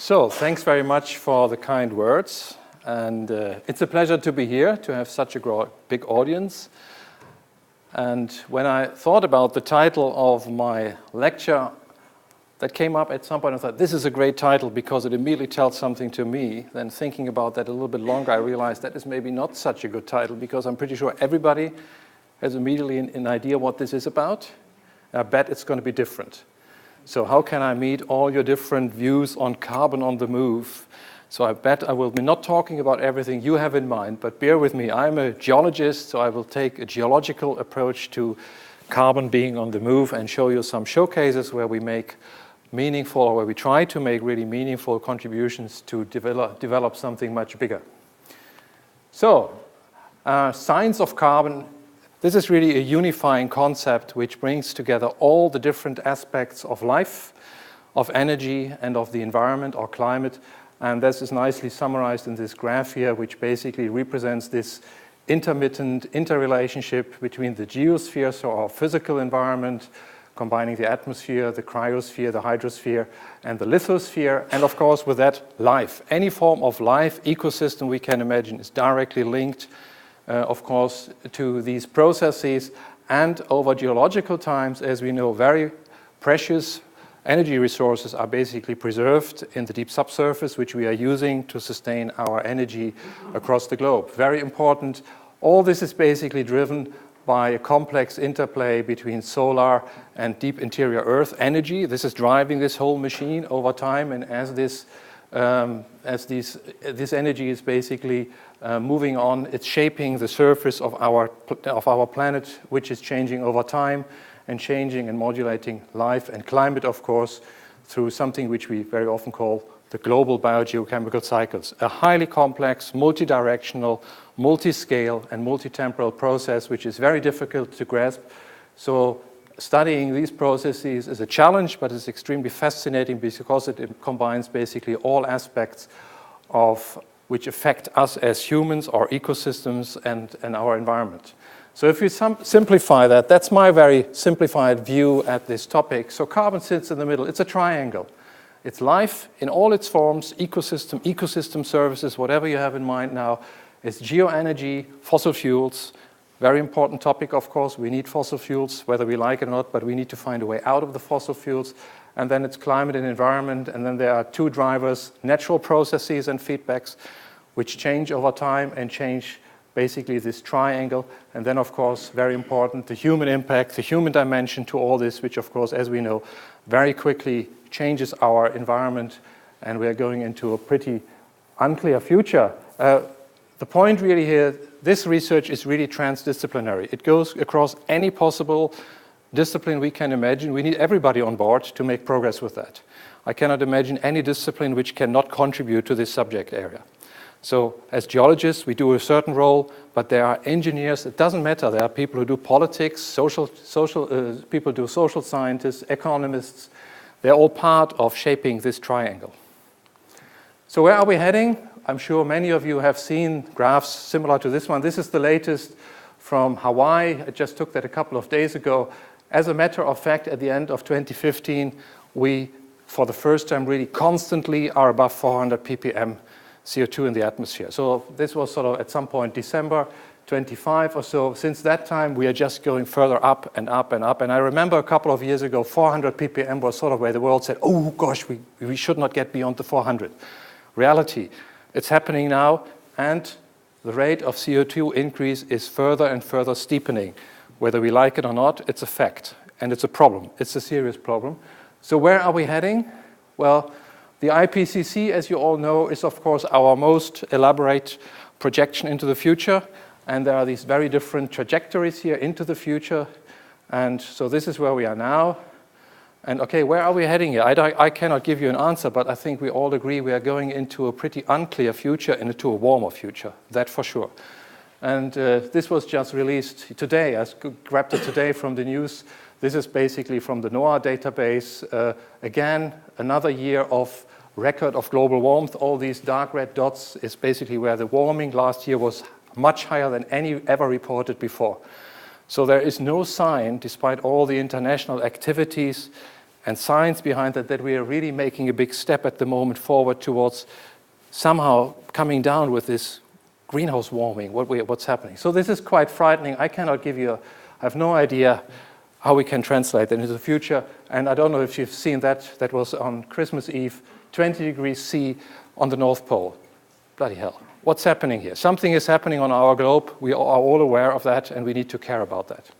So, thanks very much for the kind words. And it's a pleasure to be here, to have such a big audience. And when I thought about the title of my lecture, that came up at some point, I thought, this is a great title because it immediately tells something to me. Then thinking about that a little bit longer, I realized that is maybe not such a good title because I'm pretty sure everybody has immediately an idea what this is about. I bet it's going to be different. So how can I meet all your different views on carbon on the move? So I bet I will be not talking about everything you have in mind, but bear with me. I'm a geologist, so I will take a geological approach to carbon being on the move and show you some showcases where we make meaningful, or where we try to make really meaningful contributions to develop something much bigger. So, science of carbon. This is really a unifying concept which brings together all the different aspects of life, of energy, and of the environment or climate. And this is nicely summarized in this graph here, which basically represents this intermittent interrelationship between the geosphere, so our physical environment, combining the atmosphere, the cryosphere, the hydrosphere, and the lithosphere, and of course with that, life. Any form of life ecosystem we can imagine is directly linked of course, to these processes, and over geological times, as we know, very precious energy resources are basically preserved in the deep subsurface, which we are using to sustain our energy across the globe. Very important. All this is basically driven by a complex interplay between solar and deep interior Earth energy. This is driving this whole machine over time, and as this energy is basically moving on, it's shaping the surface of our planet, which is changing over time and changing and modulating life and climate, of course, through something which we very often call the global biogeochemical cycles. A highly complex, multi-directional, multi-scale, and multi-temporal process, which is very difficult to grasp. So studying these processes is a challenge, but it's extremely fascinating because it combines basically all aspects of which affect us as humans, our ecosystems, and our environment. So if you simplify that, that's my very simplified view at this topic. So carbon sits in the middle. It's a triangle. It's life in all its forms, ecosystem services, whatever you have in mind now. It's geo-energy, fossil fuels. Very important topic, of course. We need fossil fuels, whether we like it or not, but we need to find a way out of the fossil fuels. And then it's climate and environment. And then there are two drivers, natural processes and feedbacks, which change over time and change basically this triangle. And then, of course, very important, the human impact, the human dimension to all this, which, of course, as we know, very quickly changes our environment. And we are going into a pretty unclear future. The point really here, this research is really transdisciplinary. It goes across any possible discipline we can imagine. We need everybody on board to make progress with that. I cannot imagine any discipline which cannot contribute to this subject area. So as geologists, we do a certain role, but there are engineers. It doesn't matter. There are people who do politics, people do social scientists, economists. They're all part of shaping this triangle. So where are we heading? I'm sure many of you have seen graphs similar to this one. This is the latest from Hawaii. I just took that a couple of days ago. As a matter of fact, at the end of 2015, we, for the first time, really constantly are above 400 ppm CO2 in the atmosphere. So this was sort of at some point December 25 or so. Since that time, we are just going further up and up and up. And I remember a couple of years ago, 400 ppm was sort of where the world said, oh gosh, we should not get beyond the 400. Reality, it's happening now, and the rate of CO2 increase is further and further steepening. Whether we like it or not, it's a fact, and it's a problem. It's a serious problem. So where are we heading? Well, the IPCC, as you all know, is of course our most elaborate projection into the future, and there are these very different trajectories here into the future. And so this is where we are now. And okay, where are we heading here? I cannot give you an answer, but I think we all agree we are going into a pretty unclear future and into a warmer future, that for sure. And this was just released today. I grabbed it today from the news. This is basically from the NOAA database. Again, another year of record of global warmth. All these dark red dots is basically where the warming last year was much higher than any ever reported before. So there is no sign, despite all the international activities, and science behind that we are really making a big step at the moment forward towards somehow coming down with this greenhouse warming, what's happening. So this is quite frightening. I cannot give you, I have no idea how we can translate that into the future. And I don't know if you've seen that. That was on Christmas Eve, 20 degrees C on the North Pole. Bloody hell. What's happening here? Something is happening on our globe. We are all aware of that, and we need to care about that.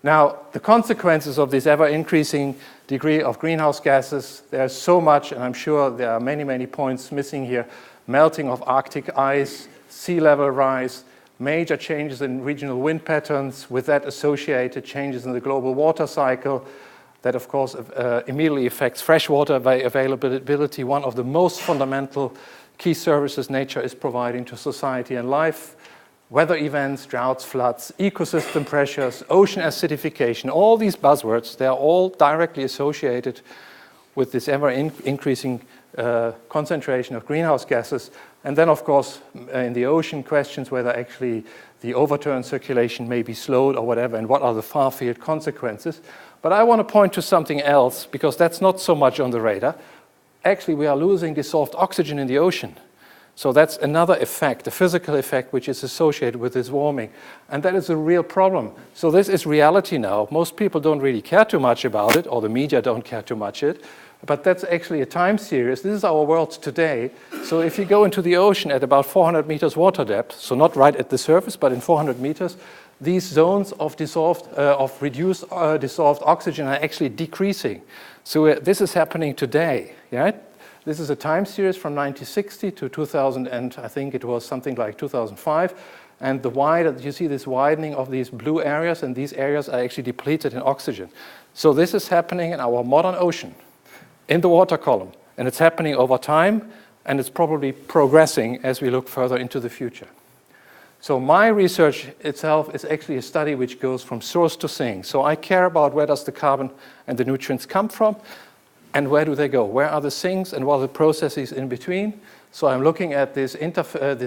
Now, the consequences of this ever-increasing degree of greenhouse gases, there's so much, and I'm sure there are many, many points missing here. Melting of Arctic ice, sea level rise, major changes in regional wind patterns, with that associated changes in the global water cycle. That, of course, immediately affects freshwater availability, one of the most fundamental key services nature is providing to society and life. Weather events, droughts, floods, ecosystem pressures, ocean acidification, all these buzzwords, they are all directly associated with this ever-increasing concentration of greenhouse gases. And then, of course, in the ocean, questions whether actually the overturn circulation may be slowed or whatever, and what are the far-field consequences. But I want to point to something else, because that's not so much on the radar. Actually, we are losing dissolved oxygen in the ocean. So that's another effect, a physical effect, which is associated with this warming. And that is a real problem. So this is reality now. Most people don't really care too much about it, or the media don't care too much it. But that's actually a time series. This is our world today. So if you go into the ocean at about 400 meters water depth, so not right at the surface, but in 400 meters, these zones of reduced dissolved oxygen are actually decreasing. So this is happening today, yeah? This is a time series from 1960 to 2000, and I think it was something like 2005. And you see this widening of these blue areas, and these areas are actually depleted in oxygen. So this is happening in our modern ocean, in the water column. And it's happening over time, and it's probably progressing as we look further into the future. So my research itself is actually a study which goes from source to sink. So I care about where does the carbon and the nutrients come from, and where do they go? Where are the sinks and what are the processes in between? So I'm looking at this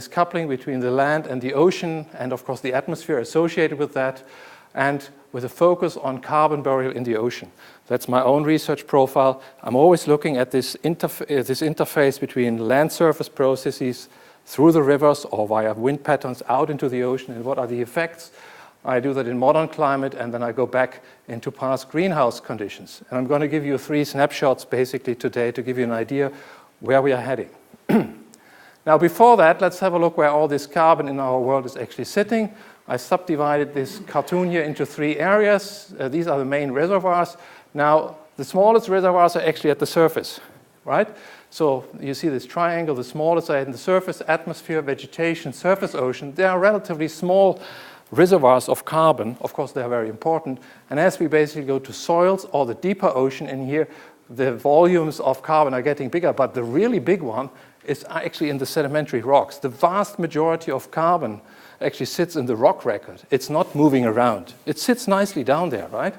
coupling between the land and the ocean, and of course the atmosphere associated with that, and with a focus on carbon burial in the ocean. That's my own research profile. I'm always looking at this interface between land surface processes through the rivers or via wind patterns out into the ocean, and what are the effects. I do that in modern climate, and then I go back into past greenhouse conditions. And I'm going to give you 3 snapshots basically today to give you an idea where we are heading. Now before that, let's have a look where all this carbon in our world is actually sitting. I subdivided this cartoon here into 3 areas. These are the main reservoirs. Now the smallest reservoirs are actually at the surface, right? So you see this triangle, the smallest are in the surface, atmosphere, vegetation, surface ocean. They are relatively small reservoirs of carbon. Of course, they are very important. And as we basically go to soils or the deeper ocean in here, the volumes of carbon are getting bigger. But the really big one is actually in the sedimentary rocks. The vast majority of carbon actually sits in the rock record. It's not moving around. It sits nicely down there, right?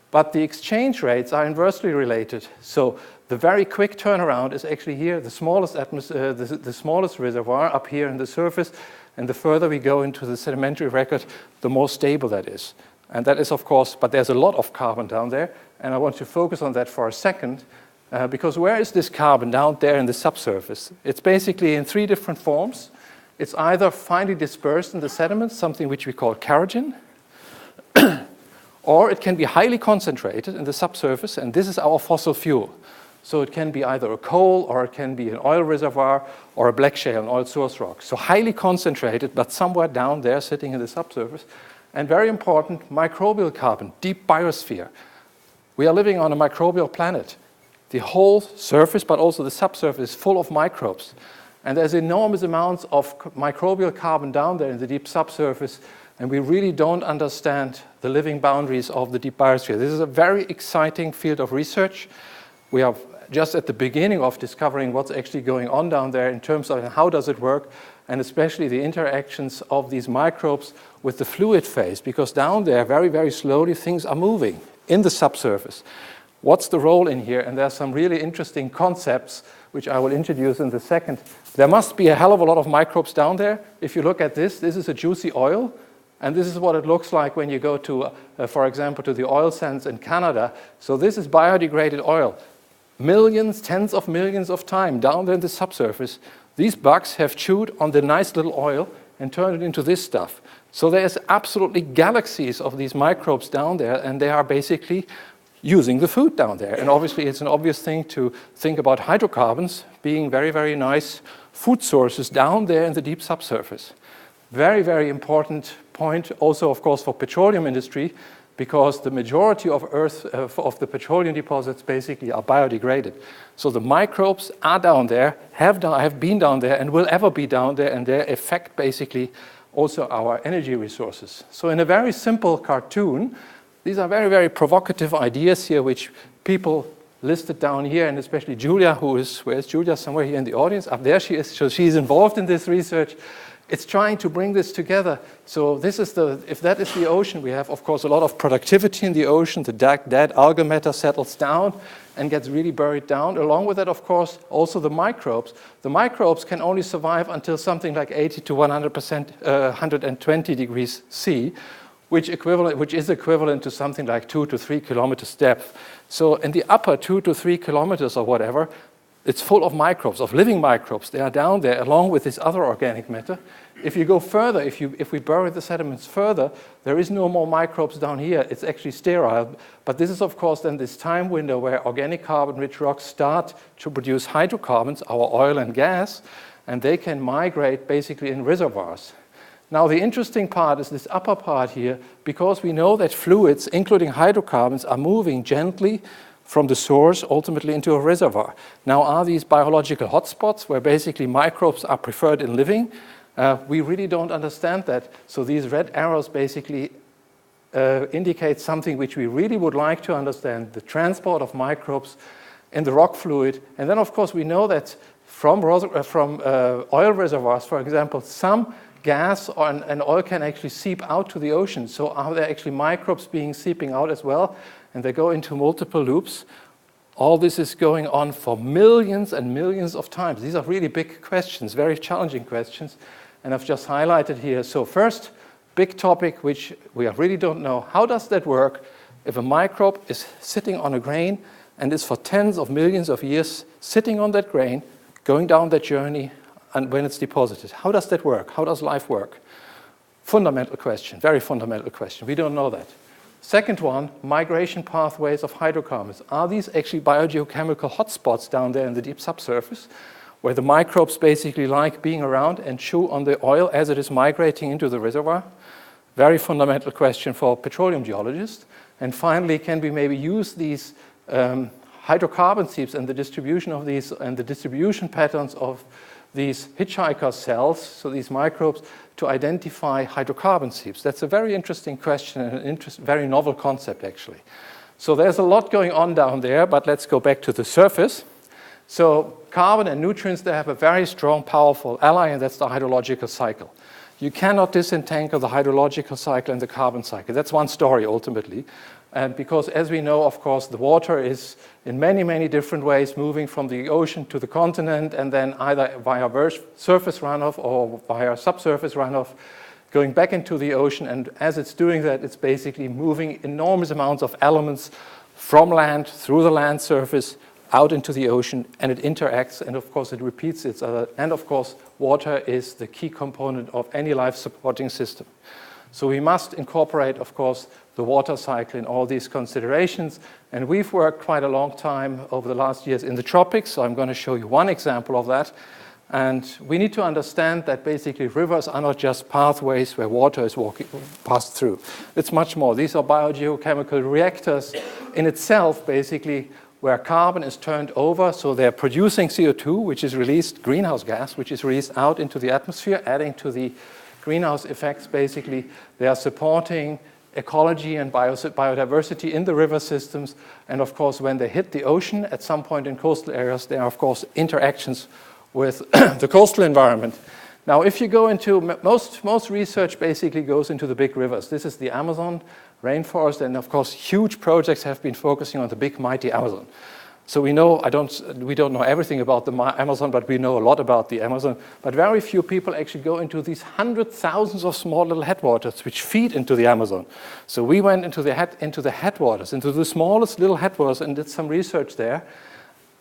But the exchange rates are inversely related. So the very quick turnaround is actually here, the smallest reservoir up here in the surface. And the further we go into the sedimentary record, the more stable that is. And that is, of course, but there's a lot of carbon down there. And I want to focus on that for a second, because where is this carbon down there in the subsurface? It's basically in 3 different forms. It's either finely dispersed in the sediments, something which we call kerogen, or it can be highly concentrated in the subsurface, and this is our fossil fuel. So it can be either a coal, or it can be an oil reservoir, or a black shale, an oil source rock. So highly concentrated, but somewhere down there sitting in the subsurface. And very important, microbial carbon, deep biosphere. We are living on a microbial planet. The whole surface, but also the subsurface, is full of microbes. And there's enormous amounts of microbial carbon down there in the deep subsurface, and we really don't understand the living boundaries of the deep biosphere. This is a very exciting field of research. We are just at the beginning of discovering what's actually going on down there in terms of how does it work, and especially the interactions of these microbes with the fluid phase, because down there, very, very slowly, things are moving in the subsurface. What's the role in here? And there are some really interesting concepts which I will introduce in a second. There must be a hell of a lot of microbes down there. If you look at this is a juicy oil. And this is what it looks like when you go to, for example, to the oil sands in Canada. So this is biodegraded oil. Millions, tens of millions of time down there in the subsurface, these bugs have chewed on the nice little oil and turned it into this stuff. So there's absolutely galaxies of these microbes down there, and they are basically using the food down there. And obviously it's an obvious thing to think about hydrocarbons being very, very nice food sources down there in the deep subsurface. Very, very important point also, of course, for petroleum industry, because the majority of of the petroleum deposits basically are biodegraded. So the microbes are down there, have been down there, and will ever be down there, and they affect basically also our energy resources. So in a very simple cartoon, these are very, very provocative ideas here, which people listed down here, and especially Julia, where's Julia? Somewhere here in the audience. Up there she is. So she's involved in this research. It's trying to bring this together. So this is if that is the ocean, we have, of course, a lot of productivity in the ocean. The dead algal matter settles down and gets really buried down. Along with that, of course, also the microbes. The microbes can only survive until something like 80 to 120 degrees C, which is equivalent to something like 2 to 3 kilometers depth. So in the upper 2 to 3 kilometers or whatever, it's full of microbes, of living microbes. They are down there along with this other organic matter. If you go further, if we bury the sediments further, there is no more microbes down here. It's actually sterile. But this is, of course, then this time window where organic carbon-rich rocks start to produce hydrocarbons, our oil and gas, and they can migrate basically in reservoirs. Now, the interesting part is this upper part here, because we know that fluids, including hydrocarbons, are moving gently from the source ultimately into a reservoir. Now, are these biological hotspots where basically microbes are preferred in living? We really don't understand that. So these red arrows basically indicate something which we really would like to understand, the transport of microbes in the rock fluid. And then, of course, we know that from oil reservoirs, for example, some gas and oil can actually seep out to the ocean. So are there actually microbes seeping out as well? And they go into multiple loops. All this is going on for millions and millions of times. These are really big questions, very challenging questions. And I've just highlighted here. So first, big topic, which we really don't know. How does that work if a microbe is sitting on a grain and is for tens of millions of years sitting on that grain, going down that journey, and when it's deposited? How does that work? How does life work? Fundamental question, very fundamental question. We don't know that. Second one, migration pathways of hydrocarbons. Are these actually biogeochemical hotspots down there in the deep subsurface where the microbes basically like being around and chew on the oil as it is migrating into the reservoir? Very fundamental question for petroleum geologists. And finally, can we maybe use these hydrocarbon seeps and the distribution of these and the distribution patterns of these hitchhiker cells, so these microbes, to identify hydrocarbon seeps? That's a very interesting question and an very novel concept, actually. So there's a lot going on down there, but let's go back to the surface. So carbon and nutrients, they have a very strong, powerful ally, and that's the hydrological cycle. You cannot disentangle the hydrological cycle and the carbon cycle. That's one story, ultimately. And because, as we know, of course, the water is in many, many different ways moving from the ocean to the continent, and then either via surface runoff or via subsurface runoff going back into the ocean. And as it's doing that, it's basically moving enormous amounts of elements from land, through the land surface, out into the ocean, and it interacts, and of course it repeats its other. And of course, water is the key component of any life-supporting system. So we must incorporate, of course, the water cycle in all these considerations. And we've worked quite a long time over the last years in the tropics, so I'm going to show you one example of that. And we need to understand that basically rivers are not just pathways where water is passed through. It's much more. These are biogeochemical reactors in itself, basically, where carbon is turned over, so they're producing CO2, which is released, greenhouse gas, which is released out into the atmosphere, adding to the greenhouse effects, basically. They are supporting ecology and biodiversity in the river systems. And of course, when they hit the ocean at some point in coastal areas, there are, of course, interactions with the coastal environment. Now, if you go into, most research basically goes into the big rivers. This is the Amazon rainforest, and of course, huge projects have been focusing on the big, mighty Amazon. So we know, we don't know everything about the Amazon, but we know a lot about the Amazon. But very few people actually go into these hundred thousands of small little headwaters which feed into the Amazon. So we went into the headwaters, into the smallest little headwaters, and did some research there.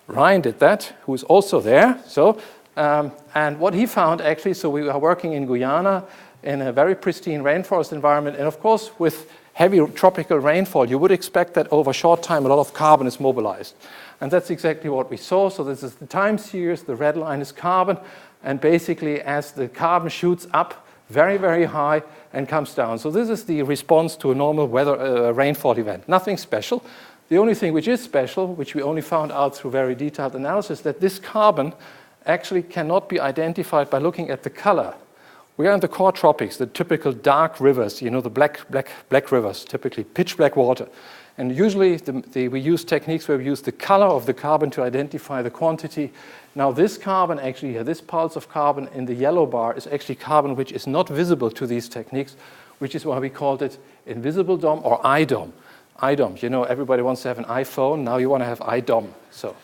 Ryan did that, who is also there. So, and what he found actually, so we are working in Guyana in a very pristine rainforest environment, and of course with heavy tropical rainfall, you would expect that over a short time a lot of carbon is mobilized. And that's exactly what we saw. So this is the time series, the red line is carbon, and basically as the carbon shoots up very, very high and comes down. So this is the response to a normal weather rainfall event. Nothing special. The only thing which is special, which we only found out through very detailed analysis, that this carbon actually cannot be identified by looking at the color. We are in the core tropics, the typical dark rivers, you know, the black rivers, typically pitch black water. And usually we use techniques where we use the color of the carbon to identify the quantity. Now this carbon actually here, this pulse of carbon in the yellow bar is actually carbon which is not visible to these techniques, which is why we called it invisible DOM or IDOM. IDOM, you know, everybody wants to have an iPhone, now you want to have IDOM. So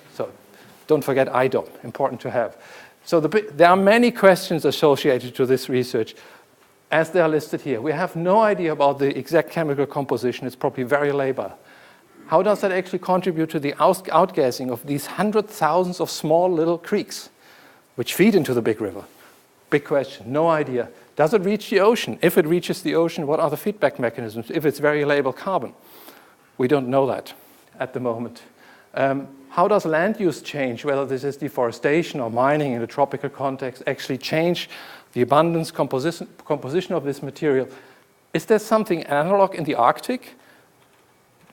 don't forget IDOM, important to have. So there are many questions associated to this research as they are listed here. We have no idea about the exact chemical composition. It's probably very labile. How does that actually contribute to the outgassing of these hundred thousands of small little creeks which feed into the big river? Big question, no idea. Does it reach the ocean? If it reaches the ocean, what are the feedback mechanisms? If it's very labile carbon? We don't know that at the moment. How does land use change, whether this is deforestation or mining in a tropical context, actually change the abundance composition of this material? Is there something analog in the Arctic?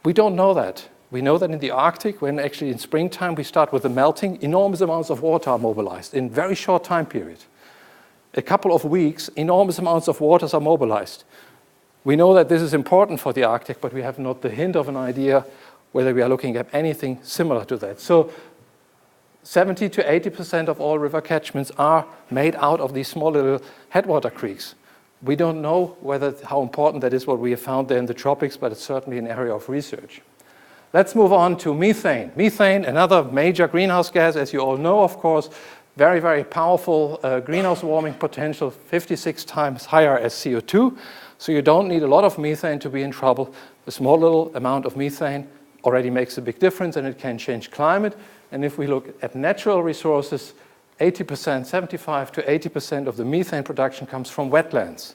We don't know that. We know that in the Arctic, when actually in springtime we start with the melting, enormous amounts of water are mobilized in a very short time period. A couple of weeks, enormous amounts of waters are mobilized. We know that this is important for the Arctic, but we have not the hint of an idea whether we are looking at anything similar to that. So 70 to 80% of all river catchments are made out of these small little headwater creeks. We don't know how important that is, what we have found there in the tropics, but it's certainly an area of research. Let's move on to methane. Methane, another major greenhouse gas, as you all know, of course, very, very powerful greenhouse warming potential, 56 times higher as CO2. So you don't need a lot of methane to be in trouble. A small little amount of methane already makes a big difference, and it can change climate. And if we look at natural resources, 80%, 75 to 80% of the methane production comes from wetlands.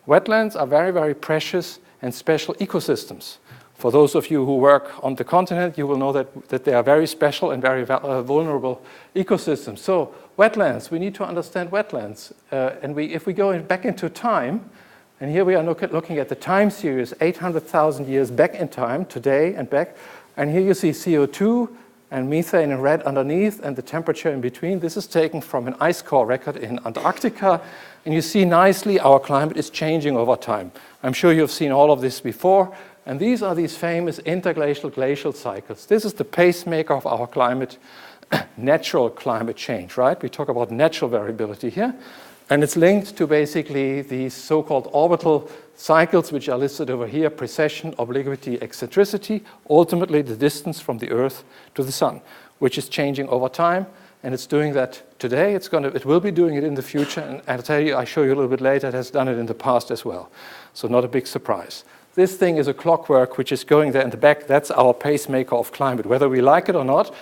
Wetlands are very, very precious and special ecosystems. For those of you who work on the continent, you will know that they are very special and very vulnerable ecosystems. So wetlands, we need to understand wetlands. If we go back into time, and here we are looking at the time series, 800,000 years back in time, today and back. And here you see CO2 and methane in red underneath and the temperature in between. This is taken from an ice core record in Antarctica. And you see nicely our climate is changing over time. I'm sure you've seen all of this before. And these are these famous interglacial glacial cycles. This is the pacemaker of our climate, natural climate change, right? We talk about natural variability here. And it's linked to basically these so-called orbital cycles, which are listed over here: precession, obliquity, eccentricity, ultimately the distance from the Earth to the Sun, which is changing over time. And it's doing that today. It will be doing it in the future. And I'll show you a little bit later, it has done it in the past as well. So not a big surprise. This thing is a clockwork which is going there in the back. That's our pacemaker of climate. Whether we like it or not,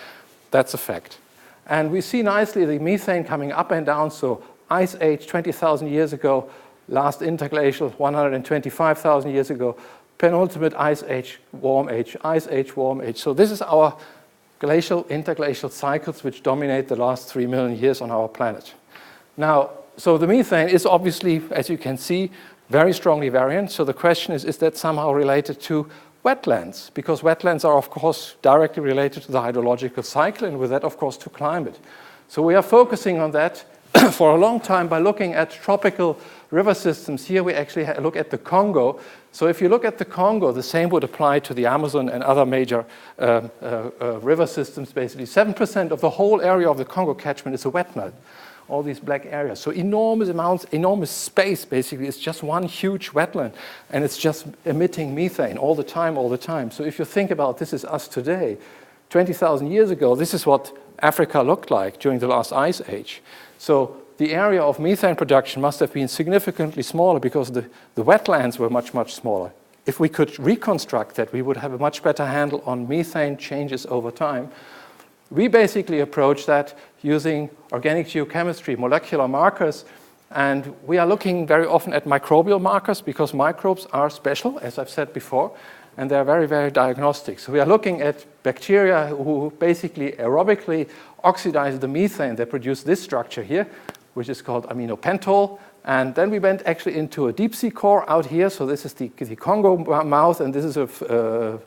that's a fact. And we see nicely the methane coming up and down. So Ice Age 20,000 years ago, last interglacial 125,000 years ago, penultimate Ice Age, warm age, Ice Age, warm age. So this is our glacial, interglacial cycles which dominate the last 3 million years on our planet. Now, so the methane is obviously, as you can see, very strongly variant. So the question is that somehow related to wetlands? Because wetlands are, of course, directly related to the hydrological cycle, and with that, of course, to climate. So we are focusing on that for a long time by looking at tropical river systems. Here we actually look at the Congo. So if you look at the Congo, the same would apply to the Amazon and other major river systems, basically. 7% of the whole area of the Congo catchment is a wetland, all these black areas. So enormous amounts, enormous space, basically. It's just one huge wetland, and it's just emitting methane all the time. So if you think about this is us today, 20,000 years ago, this is what Africa looked like during the last ice age. So the area of methane production must have been significantly smaller because the wetlands were much, much smaller. If we could reconstruct that, we would have a much better handle on methane changes over time. We basically approach that using organic geochemistry, molecular markers, and we are looking very often at microbial markers because microbes are special, as I've said before, and they're very, very diagnostic. So we are looking at bacteria who basically aerobically oxidize the methane. They produce this structure here, which is called aminopentol. And then we went actually into a deep sea core out here. So this is the Congo mouth, and this is a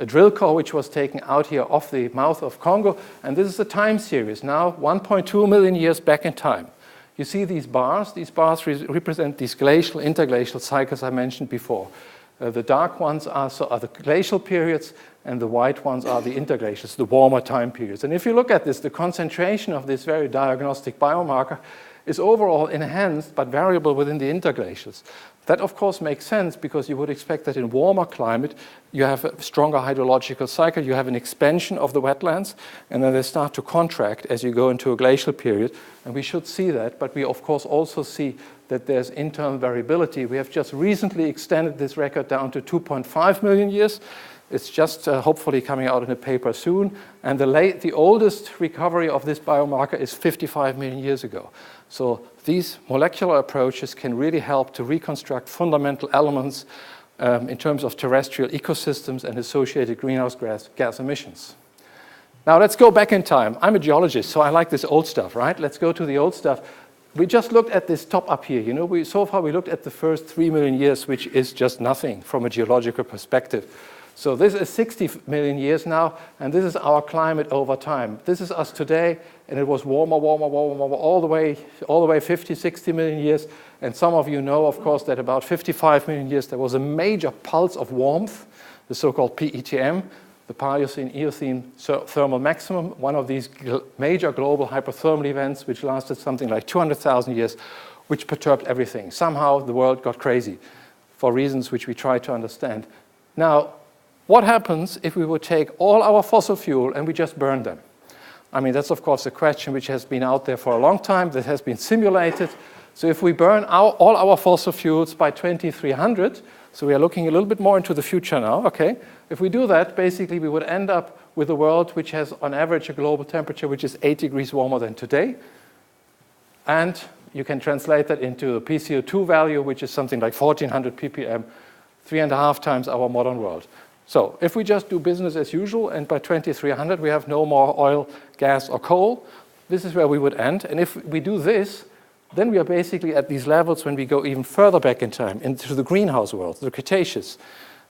drill core which was taken out here off the mouth of Congo. And this is a time series, now 1.2 million years back in time. You see these bars? These bars represent these glacial, interglacial cycles I mentioned before. The dark ones are the glacial periods, and the white ones are the interglacials, the warmer time periods. And if you look at this, the concentration of this very diagnostic biomarker is overall enhanced but variable within the interglacials. That, of course, makes sense because you would expect that in warmer climate, you have a stronger hydrological cycle, you have an expansion of the wetlands, and then they start to contract as you go into a glacial period. And we should see that, but we, of course, also see that there's internal variability. We have just recently extended this record down to 2.5 million years. It's just hopefully coming out in a paper soon. And the oldest recovery of this biomarker is 55 million years ago. So these molecular approaches can really help to reconstruct fundamental elements in terms of terrestrial ecosystems and associated greenhouse gas emissions. Now let's go back in time. I'm a geologist, so I like this old stuff, right? Let's go to the old stuff. We just looked at this top up here. You know, so far we looked at the first 3 million years, which is just nothing from a geological perspective. So this is 60 million years now, and this is our climate over time. This is us today, and it was warmer, all the way 50, 60 million years. And some of you know, of course, that about 55 million years, there was a major pulse of warmth, the so-called PETM, the Paleocene-Eocene thermal maximum, one of these major global hyperthermal events, which lasted something like 200,000 years, which perturbed everything. Somehow the world got crazy for reasons which we try to understand. Now, what happens if we would take all our fossil fuel and we just burn them? I mean, that's, of course, a question which has been out there for a long time, that has been simulated. So if we burn all our fossil fuels by 2300, so we are looking a little bit more into the future now, okay? If we do that, basically we would end up with a world which has, on average, a global temperature which is 8 degrees warmer than today. And you can translate that into a PCO2 value, which is something like 1400 ppm, 3.5 times our modern world. So if we just do business as usual, and by 2300 we have no more oil, gas, or coal, this is where we would end. And if we do this, then we are basically at these levels when we go even further back in time, into the greenhouse world, the Cretaceous.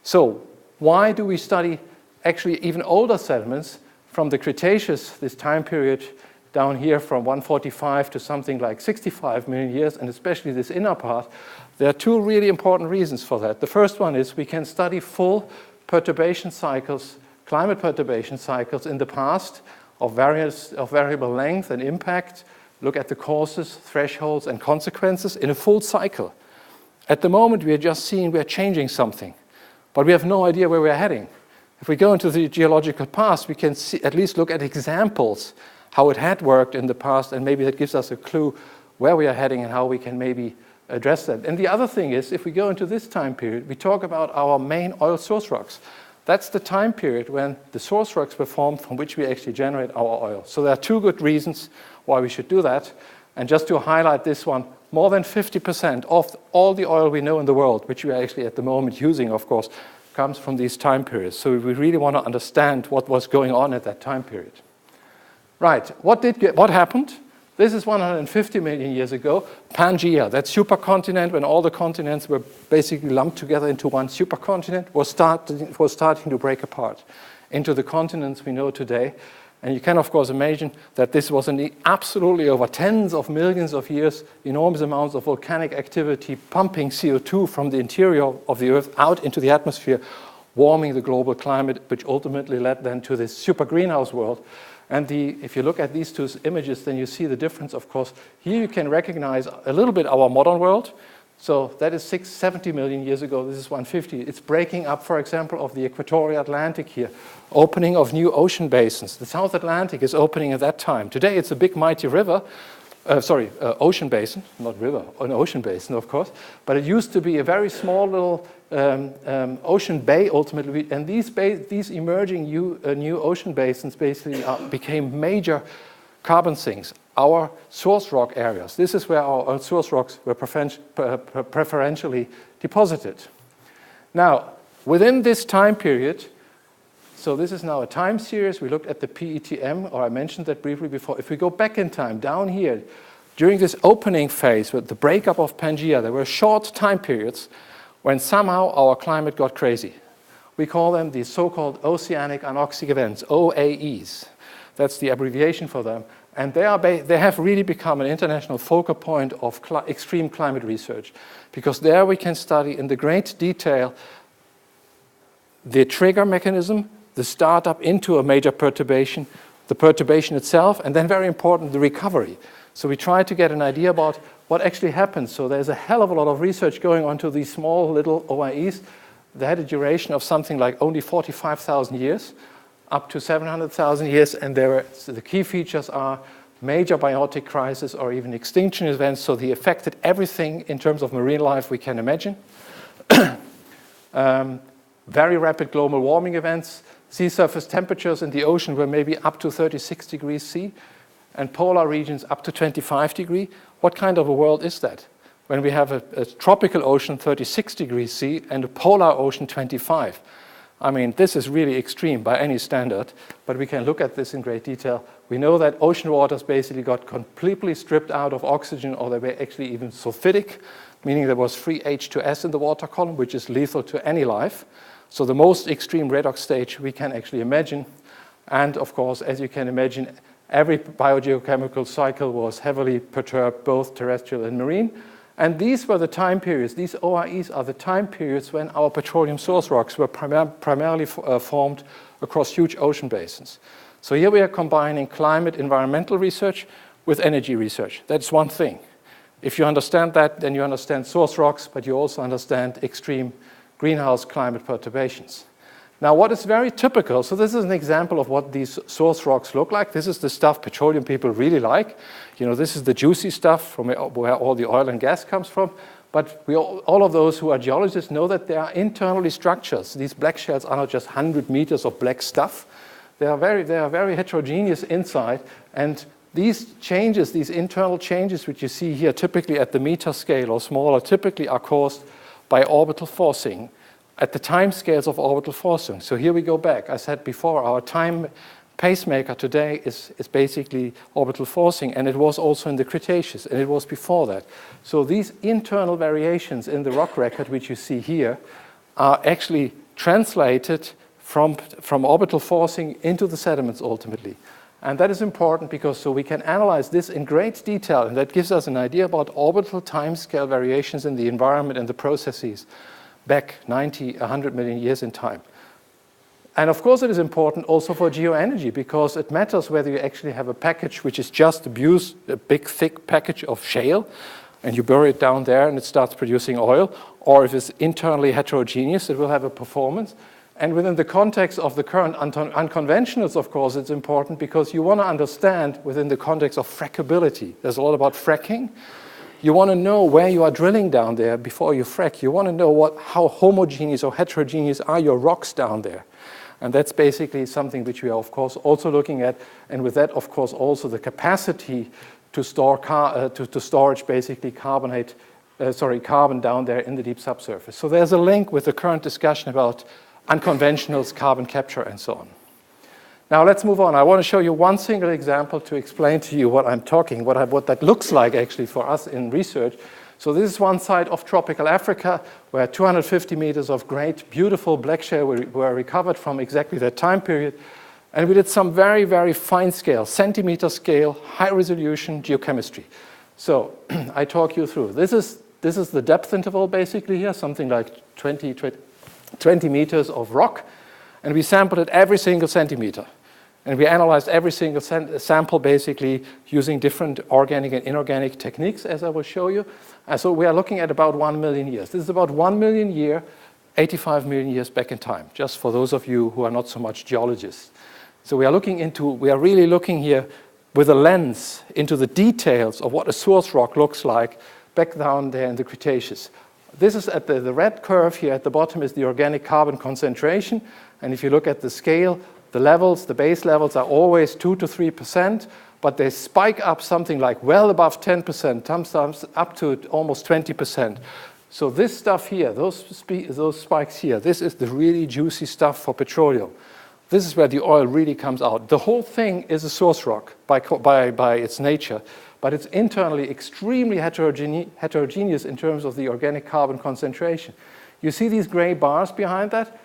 So why do we study actually even older sediments from the Cretaceous, this time period down here from 145 to something like 65 million years, and especially this inner part? There are two really important reasons for that. The first one is we can study full perturbation cycles, climate perturbation cycles in the past of variable length and impact, look at the causes, thresholds, and consequences in a full cycle. At the moment, we are just seeing we are changing something, but we have no idea where we are heading. If we go into the geological past, we can at least look at examples, how it had worked in the past, and maybe that gives us a clue where we are heading and how we can maybe address that. And the other thing is, if we go into this time period, we talk about our main oil source rocks. That's the time period when the source rocks were formed from which we actually generate our oil. So there are two good reasons why we should do that. And just to highlight this one, more than 50% of all the oil we know in the world, which we are actually at the moment using, of course, comes from these time periods. So we really want to understand what was going on at that time period. Right, what happened? This is 150 million years ago. Pangea, that supercontinent, when all the continents were basically lumped together into one supercontinent, was starting to break apart into the continents we know today. And you can, of course, imagine that this was absolutely over tens of millions of years, enormous amounts of volcanic activity pumping CO2 from the interior of the Earth out into the atmosphere, warming the global climate, which ultimately led then to this super greenhouse world. And if you look at these two images, then you see the difference, of course. Here you can recognize a little bit our modern world. So that is 70 million years ago. This is 150. It's breaking up, for example, of the equatorial Atlantic here. Opening of new ocean basins. The South Atlantic is opening at that time. Today it's a big mighty river. Ocean basin, not river, an ocean basin, of course. But it used to be a very small little ocean bay, ultimately. And these emerging new ocean basins basically became major carbon sinks, our source rock areas. This is where our source rocks were preferentially deposited. Now, within this time period, so this is now a time series. We looked at the PETM, or I mentioned that briefly before. If we go back in time, down here, during this opening phase with the breakup of Pangea, there were short time periods when somehow our climate got crazy. We call them the so-called Oceanic Anoxic Events, OAEs. That's the abbreviation for them. And they have really become an international focal point of extreme climate research, because there we can study in the great detail the trigger mechanism, the startup into a major perturbation, the perturbation itself, and then very important, the recovery. So we try to get an idea about what actually happens. So there's a hell of a lot of research going on to these small little OAEs. They had a duration of something like only 45,000 years, up to 700,000 years, and so the key features are major biotic crisis or even extinction events, so they affected everything in terms of marine life we can imagine. Very rapid global warming events, sea surface temperatures in the ocean were maybe up to 36 degrees C, and polar regions up to 25 degrees. What kind of a world is that? When we have a tropical ocean 36 degrees C and a polar ocean 25. I mean, this is really extreme by any standard, but we can look at this in great detail. We know that ocean waters basically got completely stripped out of oxygen, or they were actually even sulfidic, meaning there was free H2S in the water column, which is lethal to any life. So the most extreme redox stage we can actually imagine. And of course, as you can imagine, every biogeochemical cycle was heavily perturbed, both terrestrial and marine. And these were the time periods, these OAEs are the time periods when our petroleum source rocks were primarily formed across huge ocean basins. So here we are combining climate environmental research with energy research. That's one thing. If you understand that, then you understand source rocks, but you also understand extreme greenhouse climate perturbations. Now, what is very typical, so this is an example of what these source rocks look like. This is the stuff petroleum people really like. You know, this is the juicy stuff from where all the oil and gas comes from. But all of those who are geologists know that there are internally structures. These black shales are not just 100 meters of black stuff. They are very heterogeneous inside. And these changes, these internal changes, which you see here typically at the meter scale or smaller, typically are caused by orbital forcing at the time scales of orbital forcing. So here we go back. I said before, our time pacemaker today is basically orbital forcing, and it was also in the Cretaceous, and it was before that. So these internal variations in the rock record, which you see here, are actually translated from orbital forcing into the sediments ultimately. And that is important because so we can analyze this in great detail, and that gives us an idea about orbital timescale variations in the environment and the processes back 90, 100 million years in time. And of course it is important also for geo-energy, because it matters whether you actually have a package which is just a big thick package of shale and you bury it down there and it starts producing oil, or if it's internally heterogeneous, it will have a performance. And within the context of the current unconventionals, of course, it's important because you want to understand within the context of frackability. There's a lot about fracking. You want to know where you are drilling down there before you frack. You want to know how homogeneous or heterogeneous are your rocks down there. And that's basically something which we are, of course, also looking at. And with that, of course, also the capacity to store storage basically carbon down there in the deep subsurface. So there's a link with the current discussion about unconventionals, carbon capture, and so on. Now let's move on. I want to show you one single example to explain to you what I'm talking, what that looks like actually for us in research. So this is one side of tropical Africa where 250 meters of great, beautiful black shale were recovered from exactly that time period. And we did some very, very fine scale, centimeter scale, high resolution geochemistry. So I talk you through. This is the depth interval basically here, something like 20 meters of rock. And we sampled it every single centimeter. And we analyzed every single sample basically using different organic and inorganic techniques, as I will show you. And so we are looking at about 1 million years. This is about 1 million year, 85 million years back in time, just for those of you who are not so much geologists. So we are really looking here with a lens into the details of what a source rock looks like back down there in the Cretaceous. This is at the red curve here at the bottom is the organic carbon concentration. And if you look at the scale, the base levels are always 2 to 3%, but they spike up something like well above 10%, sometimes up to almost 20%. So this stuff here, those spikes here, this is the really juicy stuff for petroleum. This is where the oil really comes out. The whole thing is a source rock by its nature, but it's internally extremely heterogeneous in terms of the organic carbon concentration. You see these gray bars behind that?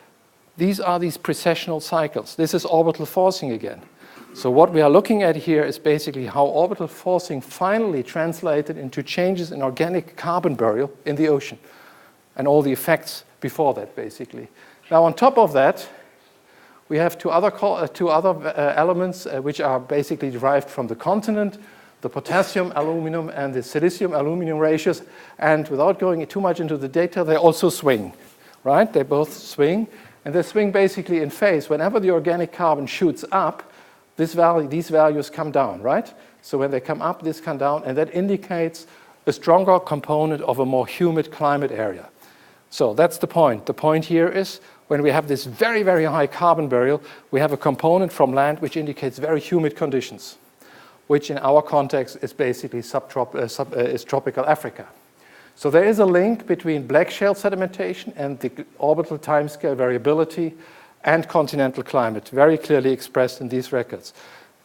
These are these precessional cycles. This is orbital forcing again. So what we are looking at here is basically how orbital forcing finally translated into changes in organic carbon burial in the ocean and all the effects before that, basically. Now, on top of that, we have two other elements which are basically derived from the continent, the potassium, aluminum, and the silicium, aluminum ratios. And without going too much into the data, they also swing, right? They both swing. And they swing basically in phase. Whenever the organic carbon shoots up, these values come down, right? So when they come up, this come down, and that indicates a stronger component of a more humid climate area. So that's the point. The point here is when we have this very, very high carbon burial, we have a component from land which indicates very humid conditions, which in our context is basically tropical Africa. So there is a link between black shale sedimentation and the orbital timescale variability and continental climate, very clearly expressed in these records.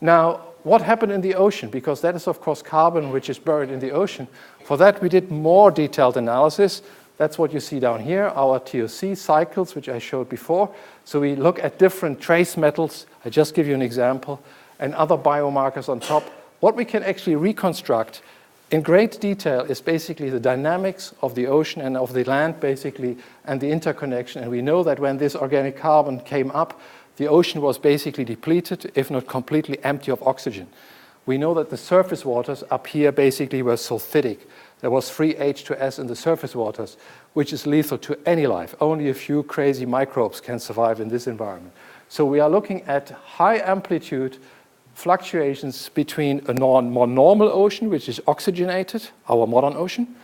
Now, what happened in the ocean? Because that is, of course, carbon which is buried in the ocean. For that, we did more detailed analysis. That's what you see down here, our TOC cycles, which I showed before. So we look at different trace metals. I just give you an example, and other biomarkers on top. What we can actually reconstruct in great detail is basically the dynamics of the ocean and of the land, basically, and the interconnection. And we know that when this organic carbon came up, the ocean was basically depleted, if not completely empty of oxygen. We know that the surface waters up here basically were sulfidic. There was free H2S in the surface waters, which is lethal to any life. Only a few crazy microbes can survive in this environment. So we are looking at high amplitude fluctuations between a more normal ocean, which is oxygenated, our modern ocean,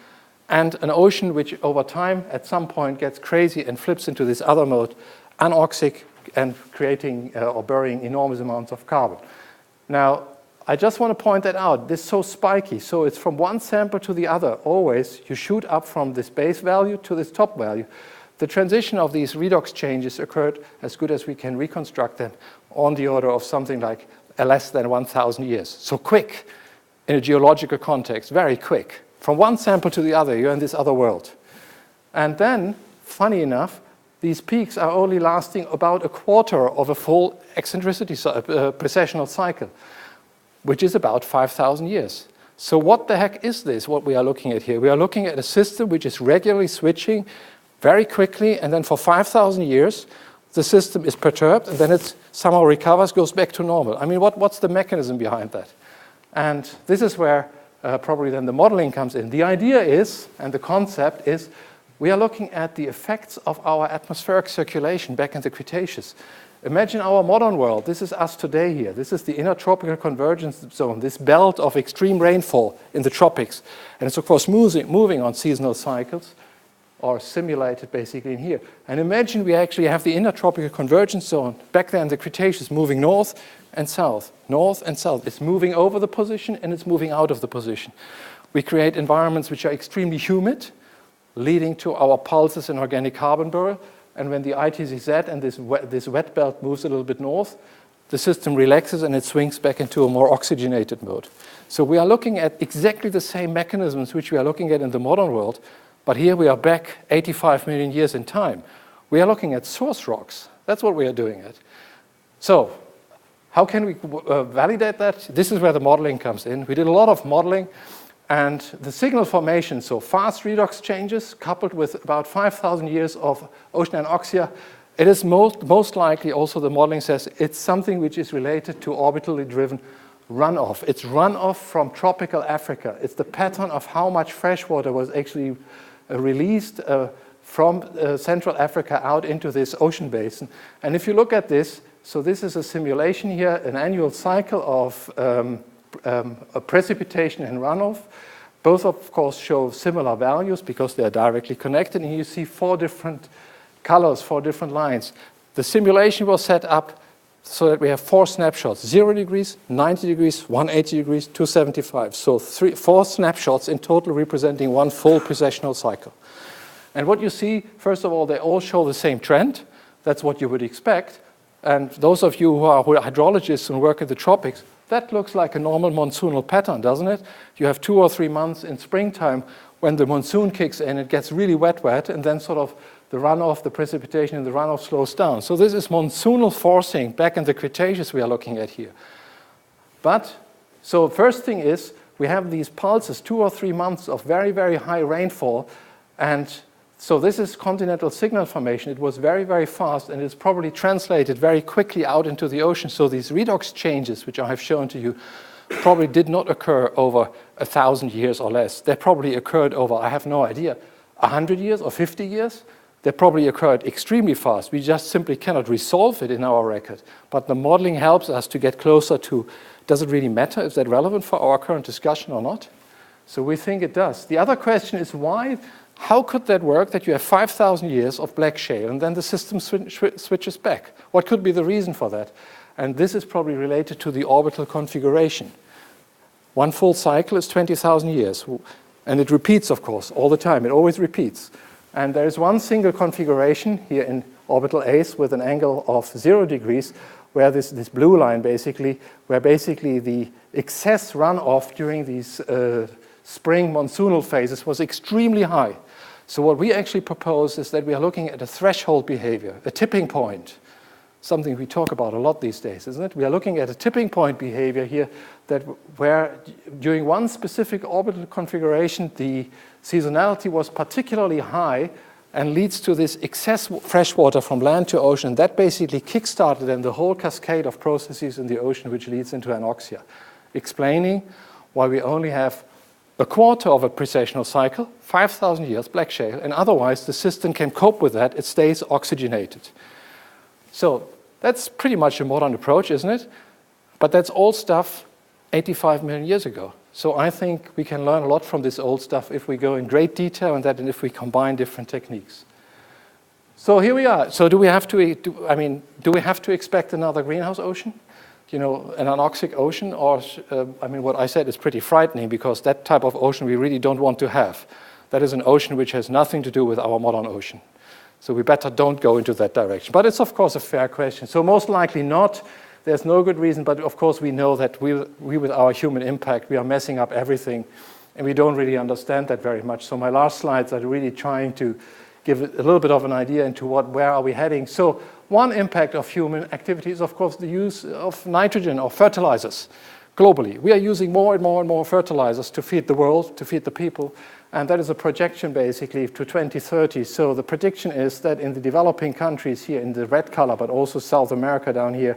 and an ocean which over time at some point gets crazy and flips into this other mode, anoxic, and creating or burying enormous amounts of carbon. Now, I just want to point that out. This is so spiky. So it's from one sample to the other. Always you shoot up from this base value to this top value. The transition of these redox changes occurred, as good as we can reconstruct them, on the order of something like less than 1,000 years. So quick in a geological context, very quick. From one sample to the other, you're in this other world. And then, funny enough, these peaks are only lasting about a quarter of a full eccentricity precessional cycle, which is about 5,000 years. So what the heck is this, what we are looking at here? We are looking at a system which is regularly switching very quickly, and then for 5,000 years, the system is perturbed, and then it somehow recovers, goes back to normal. I mean, what's the mechanism behind that? And this is where probably then the modeling comes in. The idea is, and the concept is, we are looking at the effects of our atmospheric circulation back in the Cretaceous. Imagine our modern world. This is us today here. This is the intertropical convergence zone, this belt of extreme rainfall in the tropics. And it's, of course, moving on seasonal cycles, or simulated basically in here. And imagine we actually have the intertropical convergence zone back there in the Cretaceous moving north and south, north and south. It's moving over the position and it's moving out of the position. We create environments which are extremely humid, leading to our pulses in organic carbon burial. And when the ITCZ and this wet belt moves a little bit north, the system relaxes and it swings back into a more oxygenated mode. So we are looking at exactly the same mechanisms which we are looking at in the modern world, but here we are back 85 million years in time. We are looking at source rocks. That's what we are doing it. So how can we validate that? This is where the modeling comes in. We did a lot of modeling, and the signal formation, so fast redox changes coupled with about 5,000 years of ocean anoxia, It is most likely, also the modeling says, it's something which is related to orbitally driven runoff. It's runoff from tropical Africa. It's the pattern of how much fresh water was actually released from Central Africa out into this ocean basin. And if you look at this, so this is a simulation here, an annual cycle of precipitation and runoff. Both, of course, show similar values because they are directly connected. And you see 4 different colors, 4 different lines. The simulation was set up so that we have 4 snapshots, 0 degrees, 90 degrees, 180 degrees, 275. So 4 snapshots in total representing 1 full precessional cycle. And what you see, first of all, they all show the same trend. That's what you would expect. And those of you who are hydrologists and work in the tropics, that looks like a normal monsoonal pattern, doesn't it? You have 2 or 3 months in springtime when the monsoon kicks in, it gets really wet, and then sort of the runoff, the precipitation and the runoff slows down. So this is monsoonal forcing back in the Cretaceous we are looking at here. But, so first thing is, we have these pulses, 2 or 3 months of very, very high rainfall, and so this is continental signal formation. It was very, very fast, and it's probably translated very quickly out into the ocean. So these redox changes, which I have shown to you, probably did not occur over 1,000 years or less. They probably occurred over, I have no idea, 100 years or 50 years. They probably occurred extremely fast. We just simply cannot resolve it in our record. But the modeling helps us to get closer to, does it really matter? Is that relevant for our current discussion or not? So we think it does. The other question is why? How could that work that you have 5,000 years of black shale and then the system switches back? What could be the reason for that? And this is probably related to the orbital configuration. 1 full cycle is 20,000 years. And it repeats, of course, all the time. It always repeats. And there is one single configuration here in orbital ACE with an angle of 0 degrees where this blue line where basically the excess runoff during these spring monsoonal phases was extremely high. So what we actually propose is that we are looking at a threshold behavior, a tipping point, something we talk about a lot these days, isn't it? We are looking at a tipping point behavior here where during one specific orbital configuration, the seasonality was particularly high and leads to this excess fresh water from land to ocean. That basically kick-started then the whole cascade of processes in the ocean which leads into anoxia, explaining why we only have a quarter of a precessional cycle, 5,000 years, black shale, and otherwise the system can cope with that. It stays oxygenated. So that's pretty much a modern approach, isn't it? But that's old stuff 85 million years ago. So I think we can learn a lot from this old stuff if we go in great detail on that and if we combine different techniques. So here we are. So do we have to expect another greenhouse ocean? You know, an anoxic ocean, or, what I said is pretty frightening because that type of ocean we really don't want to have. That is an ocean which has nothing to do with our modern ocean. So we better don't go into that direction. But it's, of course, a fair question. So most likely not. There's no good reason, but of course we know that we with our human impact, we are messing up everything, and we don't really understand that very much. So my last slides are really trying to give a little bit of an idea into where are we heading. So one impact of human activity is, of course, the use of nitrogen or fertilizers globally. We are using more and more and more fertilizers to feed the world, to feed the people, and that is a projection basically to 2030. So the prediction is that in the developing countries here in the red color, but also South America down here,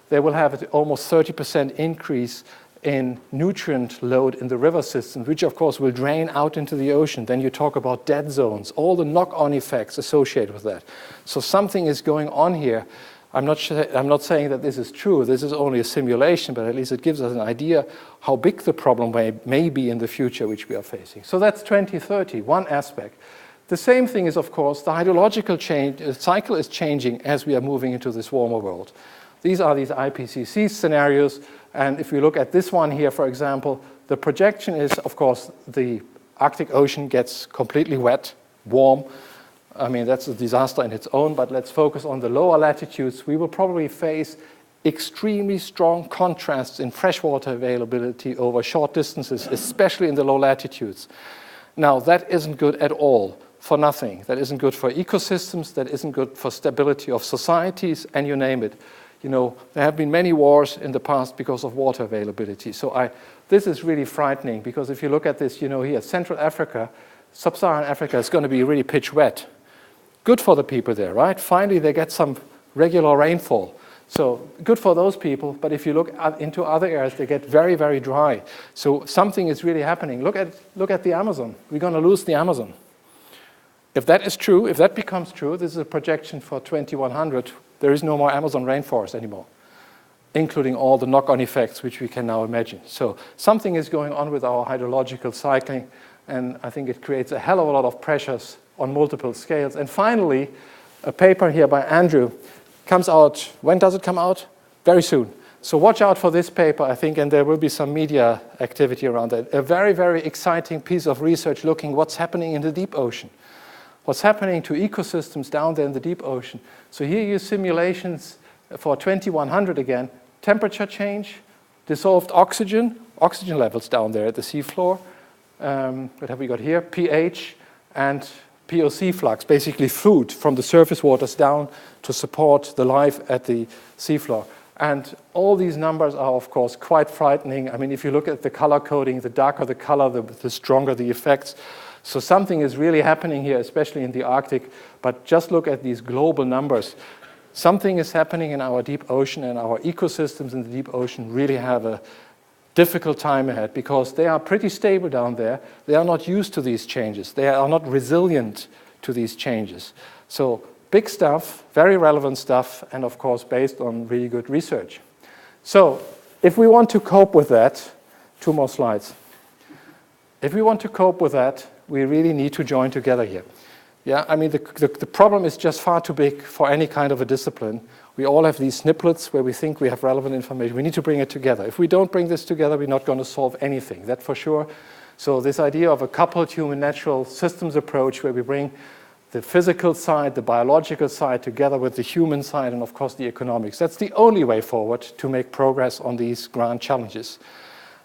they will have an almost 30% increase in nutrient load in the river system, which of course will drain out into the ocean. Then you talk about dead zones, all the knock-on effects associated with that. So something is going on here. I'm not saying that this is true. This is only a simulation, but at least it gives us an idea how big the problem may be in the future which we are facing. So that's 2030, one aspect. The same thing is, of course, the hydrological cycle is changing as we are moving into this warmer world. These are these IPCC scenarios. And if we look at this one here, for example, the projection is, of course, the Arctic Ocean gets completely wet, warm. I mean, that's a disaster in its own, but let's focus on the lower latitudes. We will probably face extremely strong contrasts in freshwater availability over short distances, especially in the low latitudes. Now, that isn't good at all for nothing. That isn't good for ecosystems. That isn't good for stability of societies, and you name it. You know, there have been many wars in the past because of water availability. So this is really frightening because if you look at this, you know, here, Central Africa, Sub-Saharan Africa is going to be really pitch wet. Good for the people there, right? Finally, they get some regular rainfall. So good for those people, but if you look into other areas, they get very, very dry. So something is really happening. Look at the Amazon. We're going to lose the Amazon. If that is true, if that becomes true, this is a projection for 2100, there is no more Amazon rainforest anymore, including all the knock-on effects which we can now imagine. So something is going on with our hydrological cycling, and I think it creates a hell of a lot of pressures on multiple scales. And finally, a paper here by Andrew comes out. When does it come out? Very soon. So watch out for this paper, I think, and there will be some media activity around that. A very, very exciting piece of research looking what's happening in the deep ocean. What's happening to ecosystems down there in the deep ocean. So here you simulations for 2100 again. Temperature change, dissolved oxygen levels down there at the seafloor. What have we got here? pH and POC flux, basically food from the surface waters down to support the life at the seafloor. And all these numbers are, of course, quite frightening. I mean, if you look at the color coding, the darker the color, the stronger the effects. So something is really happening here, especially in the Arctic. But just look at these global numbers. Something is happening in our deep ocean, and our ecosystems in the deep ocean really have a difficult time ahead because they are pretty stable down there. They are not used to these changes. They are not resilient to these changes. So big stuff, very relevant stuff, and of course based on really good research. So if we want to cope with that, 2 more slides. If we want to cope with that, we really need to join together here. Yeah, I mean, the problem is just far too big for any kind of a discipline. We all have these snippets where we think we have relevant information. We need to bring it together. If we don't bring this together, we're not going to solve anything, that for sure. So this idea of a coupled human natural systems approach where we bring the physical side, the biological side together with the human side and of course the economics. That's the only way forward to make progress on these grand challenges.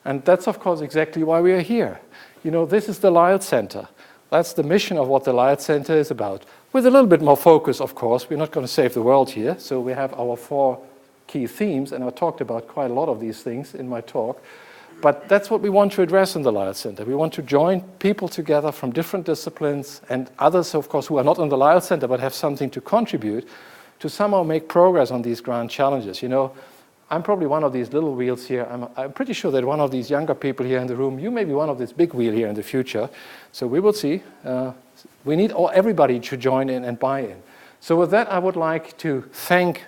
And that's of course exactly why we are here. You know, this is the Lyell Centre. That's the mission of what the Lyell Centre is about. With a little bit more focus, of course. We're not going to save the world here. So we have our 4 key themes, and I talked about quite a lot of these things in my talk. But that's what we want to address in the Lyell Centre. We want to join people together from different disciplines and others, of course, who are not on the Lyell Centre but have something to contribute to somehow make progress on these grand challenges. You know, I'm probably one of these little wheels here. I'm pretty sure that one of these younger people here in the room, you may be one of this big wheel here in the future. So we will see. We need everybody to join in and buy in. So with that, I would like to thank.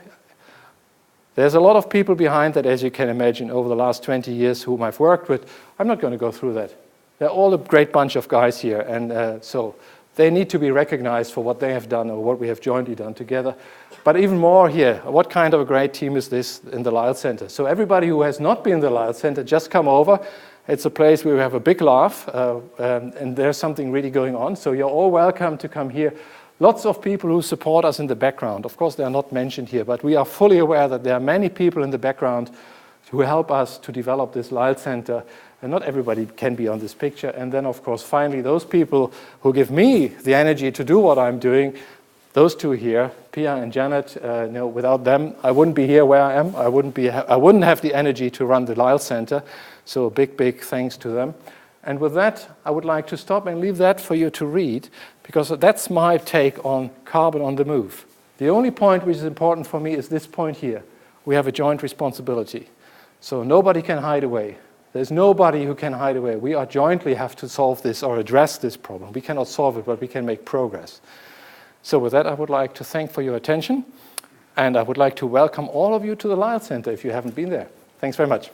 There's a lot of people behind that, as you can imagine, over the last 20 years whom I've worked with. I'm not going to go through that. They're all a great bunch of guys here. And so they need to be recognized for what they have done or what we have jointly done together. But even more here, what kind of a great team is this in the Lyell Centre? So everybody who has not been in the Lyell Centre, just come over. It's a place where we have a big laugh, and there's something really going on. So you're all welcome to come here. Lots of people who support us in the background. Of course, they are not mentioned here, but we are fully aware that there are many people in the background who help us to develop this Lyell Centre. And not everybody can be on this picture. And then, of course, finally, those people who give me the energy to do what I'm doing, those 2 here, Pia and Janet, without them, I wouldn't be here where I am. I wouldn't have the energy to run the Lyell Centre. So a big, big thanks to them. And with that, I would like to stop and leave that for you to read, because that's my take on carbon on the move. The only point which is important for me is this point here. We have a joint responsibility. So nobody can hide away. There's nobody who can hide away. We are jointly have to solve this or address this problem. We cannot solve it, but we can make progress. So with that, I would like to thank for your attention, and I would like to welcome all of you to the Lyell Centre if you haven't been there. Thanks very much.